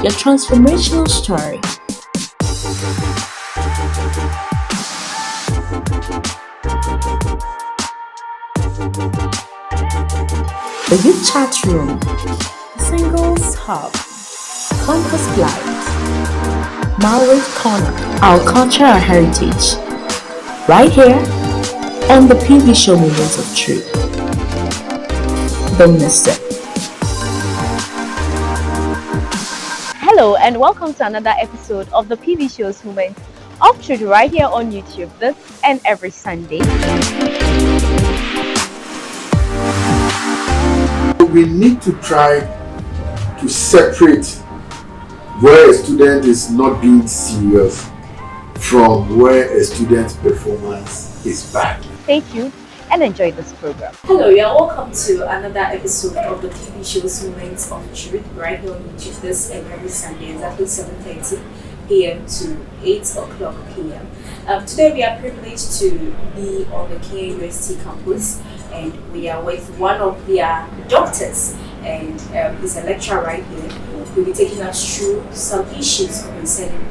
your transformational story. The Youth Chat Room, Singles Hub, Campus Light, Marriage Corner, our culture and heritage. Right here on the PV Show Moments of Truth. Don't miss it. Hello and welcome to another episode of the PV Show's Moments of Truth right here on YouTube this and every Sunday. We need to try to separate where a student is not being serious from where a student's performance is bad. Stay tuned and enjoy this program. Hello, you are welcome to another episode of the TV show's Moments of Truth right here on YouTube this and every Sunday, exactly 7:30 p.m. to 8 o'clock p.m. Today we are privileged to be on the KNUST campus, and we are with one of their doctors, and he's a lecturer right here. He'll be taking us through some issues concerning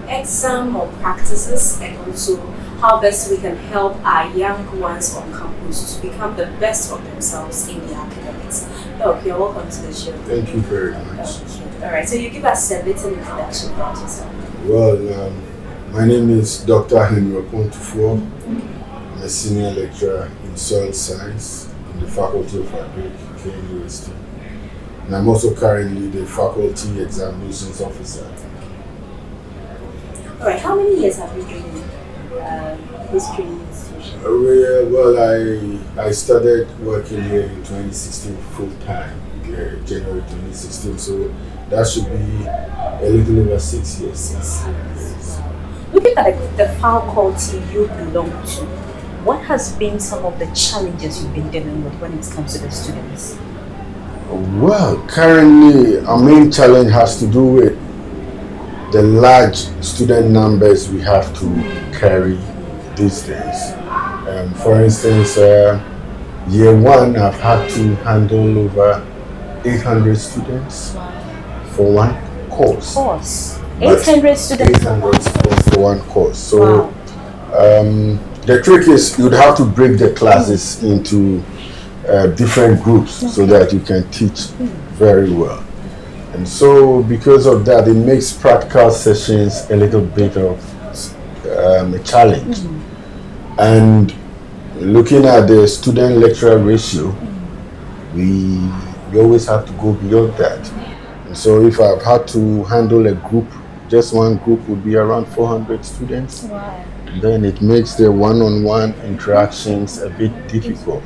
exam or practices, and also how best we can help our young ones on campus to become the best of themselves in their academics. Doc, you're welcome to the show. Thank you very much. Okay. All right, so you give us a little introduction about yourself. Well, my name is Dr. Tuffour-Examination. I'm a senior lecturer in soil science in the Faculty of Agric, KNUST. And I'm also currently the Faculty Examinations Officer. All right, how many years have you been in history institution? Well, I started working here in 2016 full time, January 2016, so that should be a little over 6 years. Looking at the faculty you belong to, what has been some of the challenges you've been dealing with when it comes to the students? Well, currently our main challenge has to do with the large student numbers we have to carry these days. For instance, year one, I've had to handle over 800 students for one course. 800 students 800 students for one course. So wow. The trick is you'd have to break the classes into different groups so that you can teach very well. And so because of that, it makes practical sessions a little bit of a challenge. And looking at the student-lecturer ratio, we always have to go beyond that. And so if I've had to handle a group, just one group would be around 400 students. Wow. Then it makes the one-on-one interactions a bit difficult.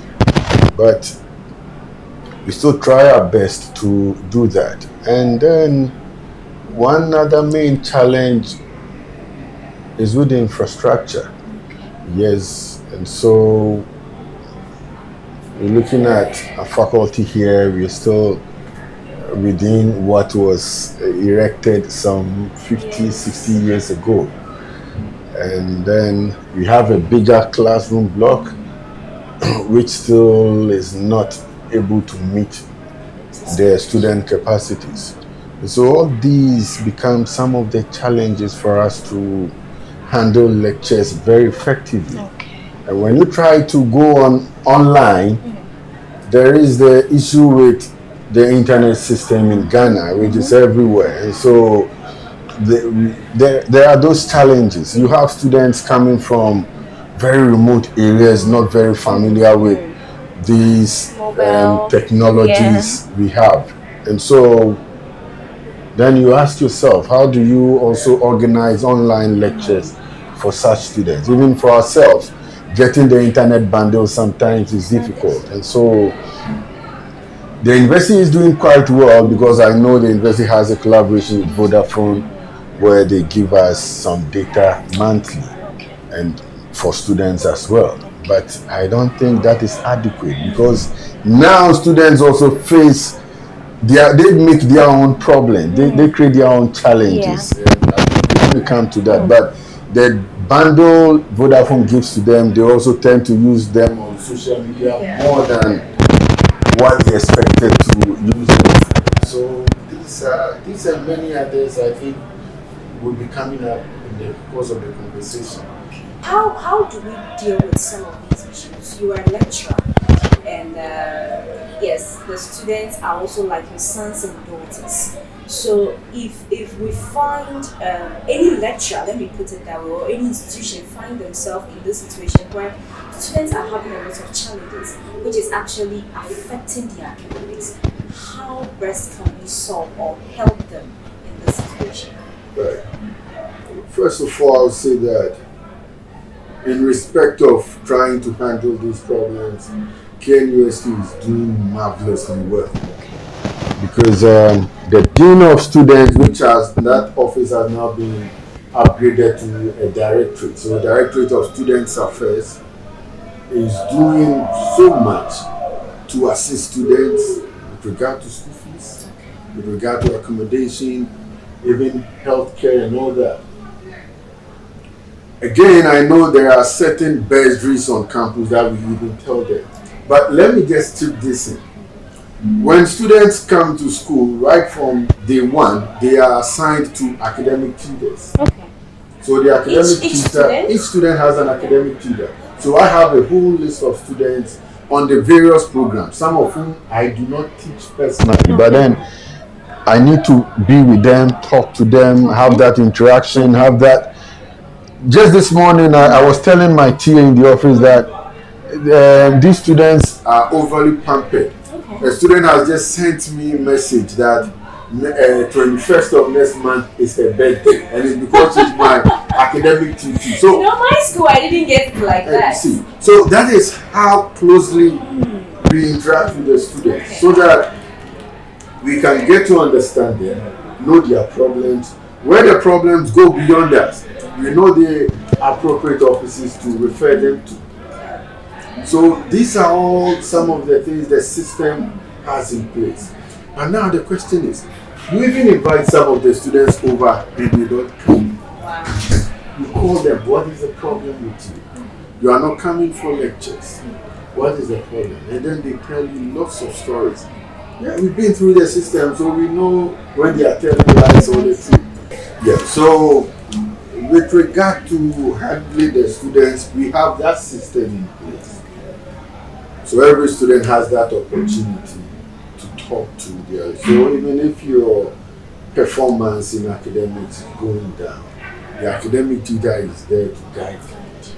But we still try our best to do that. And then one other main challenge is with the infrastructure. Yes, and so we're looking at a faculty here, we're still within what was erected some 50, 60 years ago. And then we have a bigger classroom block, which still is not able to meet their student capacities. So all these become some of the challenges for us to handle lectures very effectively. Okay. And when you try to go online, there is the issue with the internet system in Ghana, which is everywhere. And so there are those challenges. You have students coming from very remote areas, not very familiar with these technologies we have. And so then you ask yourself, how do you also organize online lectures for such students? Even for ourselves, getting the internet bundle sometimes is difficult. And so the university is doing quite well, because I know the university has a collaboration with Vodafone where they give us some data monthly and for students as well. But I don't think that is adequate, because now students also face they make their own problem. They create their own challenges. We come to that, but the bundle Vodafone gives to them, they also tend to use them on social media more than what they expected to use them. So these and many others I think will be coming up in the course of the conversation. How do we deal with some of these issues? You are a lecturer, and yes, the students are also like your sons and daughters. So if we find any lecturer, let me put it that way, or any institution find themselves in this situation where students are having a lot of challenges, which is actually affecting their academics, how best can we solve or help them in this situation? Right. First of all, I'll say that in respect of trying to handle these problems, KNUST is doing marvelously well. Because the Dean of Students, which has that office has now been upgraded to a directorate. So Directorate of Students Affairs is doing so much to assist students with regard to school fees, with regard to accommodation, even healthcare and all that. Again, I know there are certain bursaries on campus that we even tell them. But let me just chip this in. When students come to school, right from day one, they are assigned to academic tutors. Okay. So the academic each student has an academic tutor. So I have a whole list of students on the various programs, some of whom I do not teach personally, but then I need to be with them, talk to them, have that interaction, have that. Just this morning, I was telling my TA in the office that these students are overly pampered. A student has just sent me a message that 21st of next month is her birthday, and it's because she's my academic tutor. So, my school, I didn't get it like that. See, so that is how closely we interact with the students, so that we can get to understand them, know their problems. Where the problems go beyond that, we know the appropriate offices to refer them to. So these are all some of the things the system has in place. And now the question is, you even invite some of the students over and they don't come. You call them, what is the problem with you? You are not coming for lectures. What is the problem? And then they tell you lots of stories. Yeah, we've been through the system, so we know when they are telling lies or the truth. Yeah, so with regard to handling the students, we have that system in place. So every student has that opportunity to talk to their. So even if your performance in academics is going down, the academic tutor is there to guide you,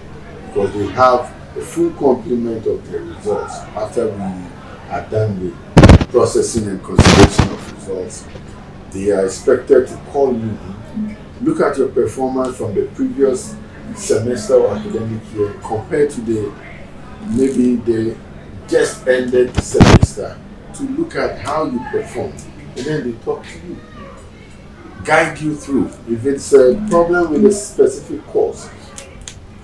because they have a full complement of the results after we are done with processing and consideration of results. They are expected to call you in, look at your performance from the previous semester or academic year compared to the just ended semester, to look at how you performed, and then they talk to you, guide you through. If it's a problem with a specific course,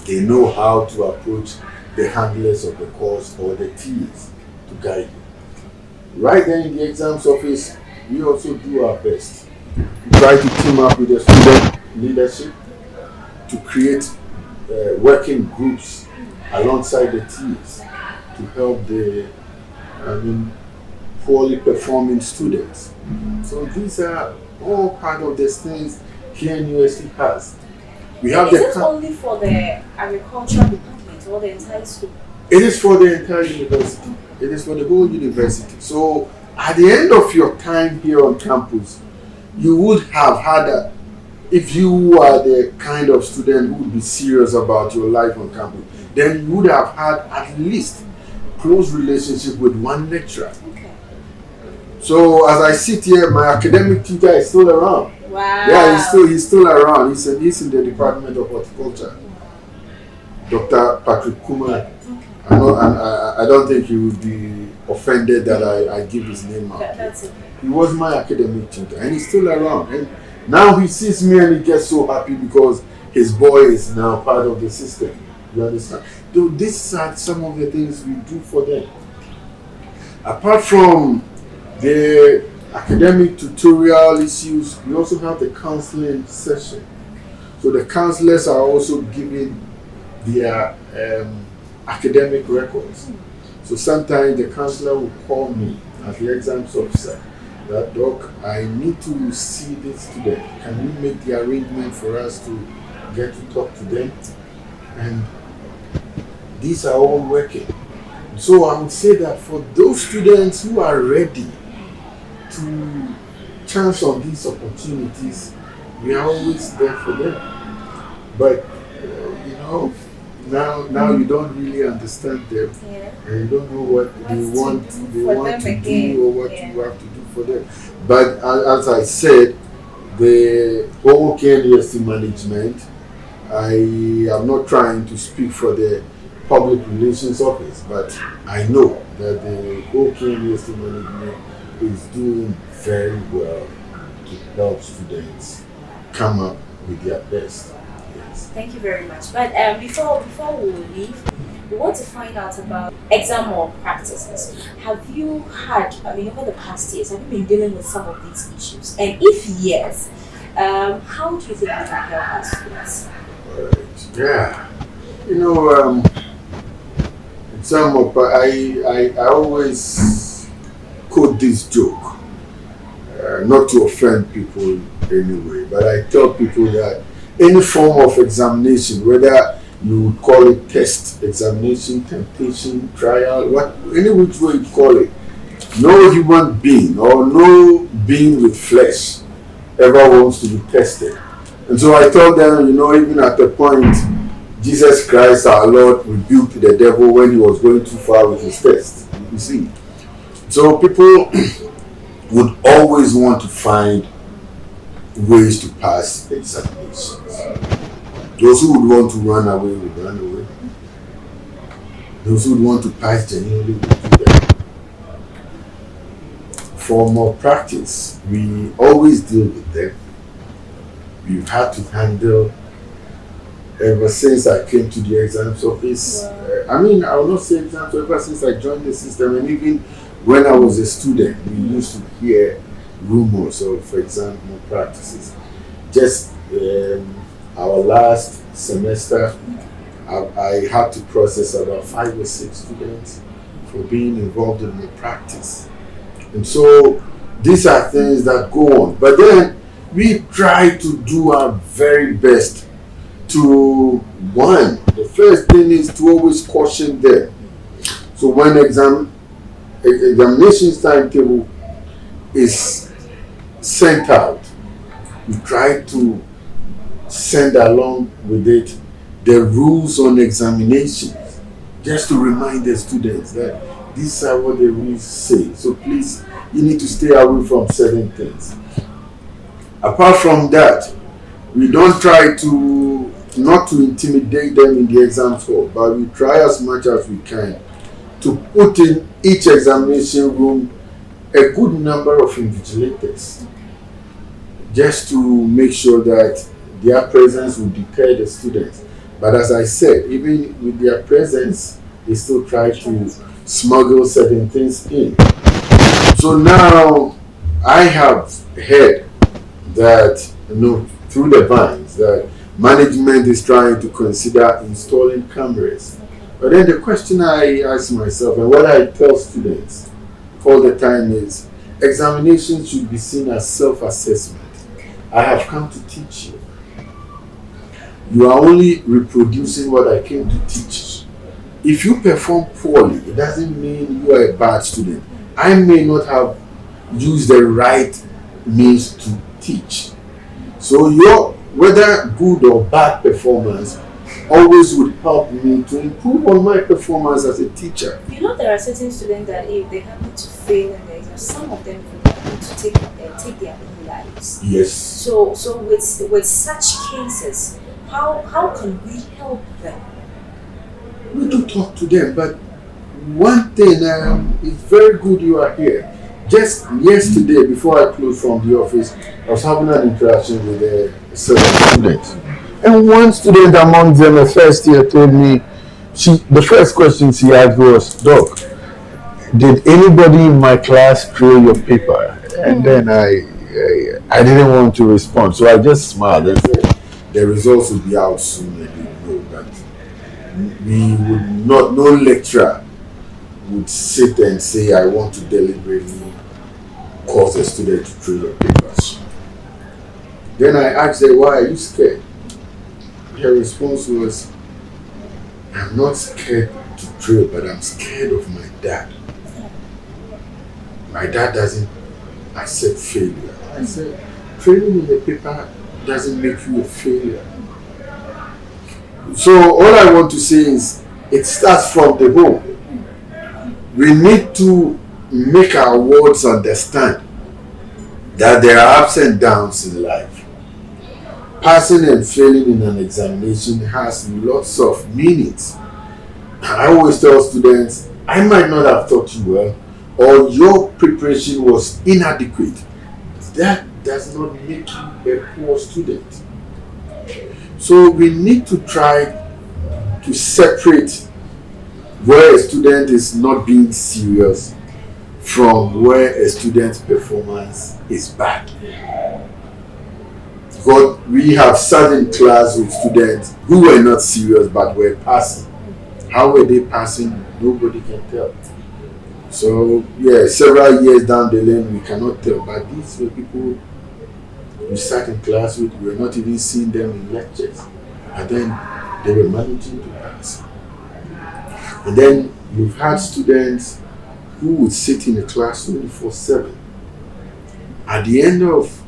they know how to approach the handlers of the course or the TAs to guide you. Right there in the exams office, we also do our best. We try to team up with the student leadership to create working groups alongside the TAs to help the poorly performing students. So these are all part of the things KNUST has. We have Is it only for the agricultural department or the entire school? It is for the entire university. It is for the whole university. So at the end of your time here on campus, you would have had if you are the kind of student who would be serious about your life on campus, then you would have had at least close relationship with one lecturer. Okay. So as I sit here, my academic tutor is still around. Wow. Yeah, he's still around. He's in the Department of Horticulture. Dr. 𝗵𝗏𝗀𝗂𝗏. I don't think he would be offended that I give his name out. That's it. He was my academic tutor, and he's still around. And now he sees me and he gets so happy because his boy is now part of the system. You understand? So these are some of the things we do for them. Apart from the academic tutorial issues, we also have the counseling session. So the counselors are also giving their academic records. So sometimes the counselor will call me as the exams officer that, Doc, I need to see this student. Can you make the arrangement for us to get to talk to them? And these are all working. So I would say that for those students who are ready to chance on these opportunities, we are always there for them. But now you don't really understand them, and you don't know what they want to do or what you have to do for them. But as I said, the whole KNUST management, I am not trying to speak for the public relations office, but I know that the whole KNUST management is doing very well to help students come up with their best. Yes. Thank you very much. But before we leave, we want to find out about exam malpractices. Have you had, over the past years, have you been dealing with some of these issues? And if yes, how do you think we can help our students? Yeah. I always quote this joke, not to offend people anyway, but I tell people that any form of examination, whether you would call it test, examination, temptation, trial, any which way you call it, no human being or no being with flesh ever wants to be tested. And so I told them, even at the point Jesus Christ our Lord rebuked the devil when he was going too far with his test. You see. So people would always want to find ways to pass examinations. Those who would want to run away would run away. Those who would want to pass genuinely would do that. For more practice, we always deal with them. We've had to handle ever since I came to the exams office. I will not say exams, ever since I joined the system, and even when I was a student, we used to hear rumors of exam malpractices. Just our last semester, I had to process about 5 or 6 students for being involved in malpractice. And so these are things that go on. But then we try to do our very best to, one, the first thing is to always caution them. So when examination timetable is sent out, we try to send along with it the rules on examinations, just to remind the students that these are what the rules say. So please, you need to stay away from certain things. Apart from that, we don't try not to intimidate them in the exam hall, but we try as much as we can to put in each examination room a good number of invigilators, just to make sure that their presence will deter the students. But as I said, even with their presence, they still try to smuggle certain things in. So now I have heard that, through the vines, that management is trying to consider installing cameras. But then the question I ask myself, and what I tell students all the time, is examinations should be seen as self-assessment. I have come to teach you. You are only reproducing what I came to teach. If you perform poorly, it doesn't mean you are a bad student. I may not have used the right means to teach. So your whether good or bad performance always would help me to improve on my performance as a teacher. There are certain students that if they happen to fail in the exam, some of them could happen to take their own lives. Yes. So with such cases, how can we help them? We do talk to them, but one thing, it's very good you are here. Just yesterday, before I closed from the office, I was having an interaction with several students. And one student among them, a first year, told me, the first question she asked was, Doc, did anybody in my class throw your paper? And then I didn't want to respond, so I just smiled and said, the results will be out soon, and you know that we would not, no lecturer would sit and say, I want to deliberately cause a student to throw your papers. Then I asked her, why are you scared? Her response was, I'm not scared to throw, but I'm scared of my dad. My dad doesn't accept failure. I said, training in the paper doesn't make you a failure. So all I want to say is, it starts from the home. We need to make our words understand that there are ups and downs in life. Passing and failing in an examination has lots of meanings. I always tell students, I might not have taught you well, or your preparation was inadequate. That does not make you a poor student. So we need to try to separate where a student is not being serious from where a student's performance is bad. Because we have sat in class with students who were not serious but were passing. How were they passing? Nobody can tell. So yeah, several years down the lane we cannot tell. But these were people we sat in class with, we were not even seeing them in lectures. And then they were managing to pass. And then you've had students who would sit in a class 24/7. At the end of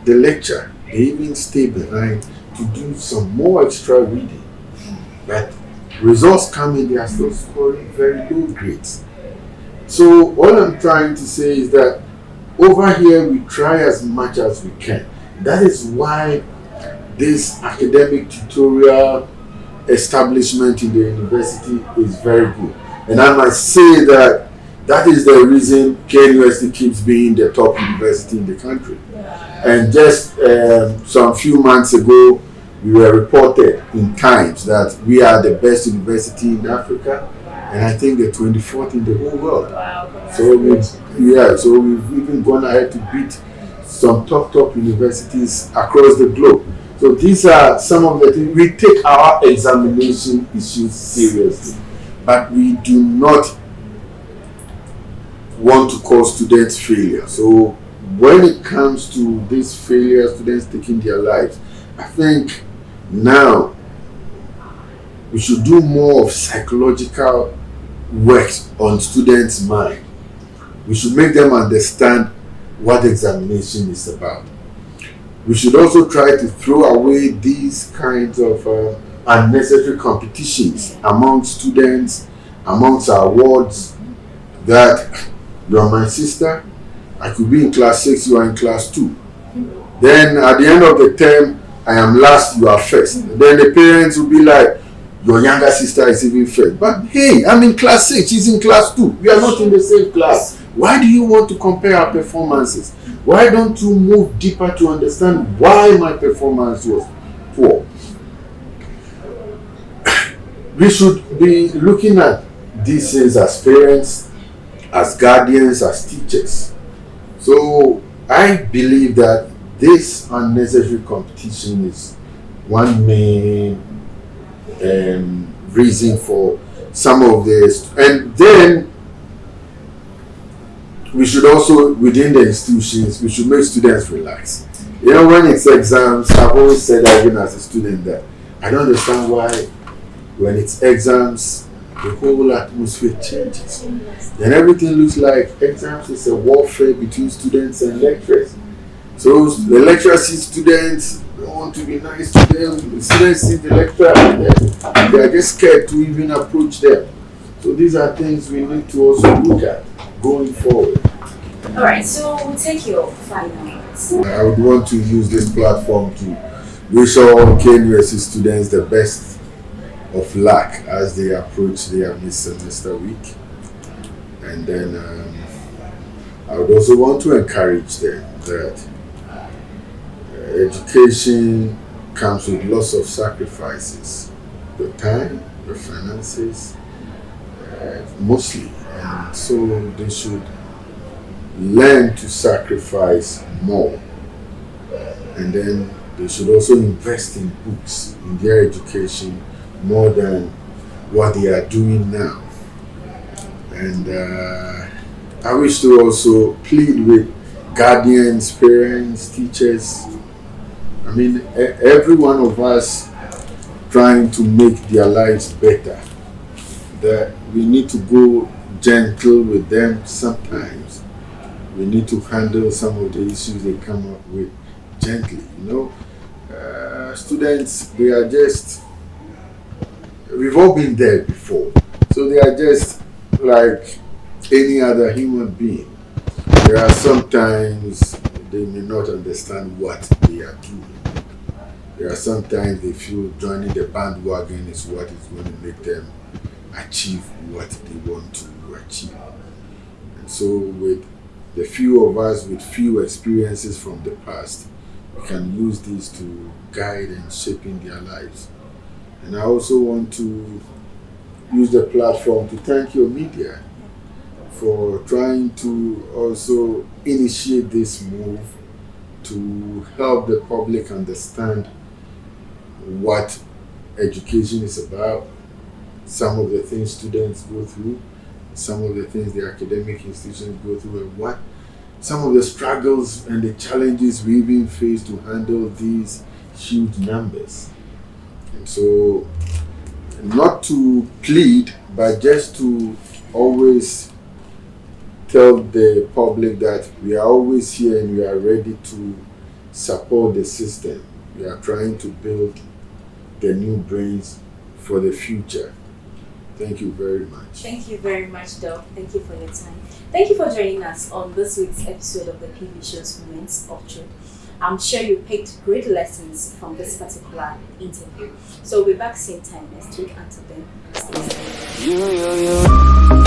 the lecture, they even stay behind to do some more extra reading. But results come in, they are still scoring very low grades. So all I'm trying to say is that over here we try as much as we can. That is why this academic tutorial establishment in the university is very good. And I must say that that is the reason KNUST keeps being the top university in the country. And just some few months ago, we were reported in Times that we are the best university in Africa, and I think the 24th in the whole world. Wow. So we've even gone ahead to beat some top universities across the globe. So these are some of the things. We take our examination issues seriously, but we do not want to cause students failure. So when it comes to this failure, students taking their lives, I think now we should do more of psychological work on students' mind. We should make them understand what examination is about. We should also try to throw away these kinds of unnecessary competitions among students, amongst our wards, that you are my sister, I could be in class 6, you are in class 2. Then at the end of the term, I am last, you are first. Then the parents will be like, your younger sister is even first. But hey, I'm in class 6, she's in class 2. We are not in the same class. Why do you want to compare our performances? Why don't you move deeper to understand why my performance was poor? We should be looking at these things as parents, as guardians, as teachers. So I believe that this unnecessary competition is one main reason for some of this. And then we should also, within the institutions, we should make students relax. You know, when it's exams, I've always said that even as a student that I don't understand why when it's exams, the whole atmosphere changes. Then everything looks like exams is a warfare between students and lecturers. So the lecturer sees students, don't want to be nice to them. The students see the lecturer and they are just scared to even approach them. So these are things we need to also look at going forward. All right, so we'll take your final words. I would want to use this platform to wish all KNUST students the best of luck as they approach their mid-semester week. And then I would also want to encourage them that education comes with lots of sacrifices. Your time, your finances, mostly. And so they should learn to sacrifice more. And then they should also invest in books, in their education, more than what they are doing now. And I wish to also plead with guardians, parents, teachers. I mean, every one of us trying to make their lives better. That we need to go gentle with them sometimes. We need to handle some of the issues they come up with gently. Students, they are just, we've all been there before. So they are just like any other human being. There are sometimes they may not understand what they are doing. There are sometimes they feel joining the bandwagon is what is going to make them achieve what they want to achieve. And so with the few of us with few experiences from the past, we can use these to guide and shape in their lives. And I also want to use the platform to thank your media for trying to also initiate this move to help the public understand what education is about, some of the things students go through, some of the things the academic institutions go through, and what some of the struggles and the challenges we even face to handle these huge numbers. And so, not to plead, but just to always tell the public that we are always here and we are ready to support the system. We are trying to build the new brains for the future. Thank you very much. Thank you very much, Doc. Thank you for your time. Thank you for joining us on this week's episode of the PV Show's Moments of Truth. I'm sure you picked great lessons from this particular interview. So we'll be back same time next week. Until then, stay safe.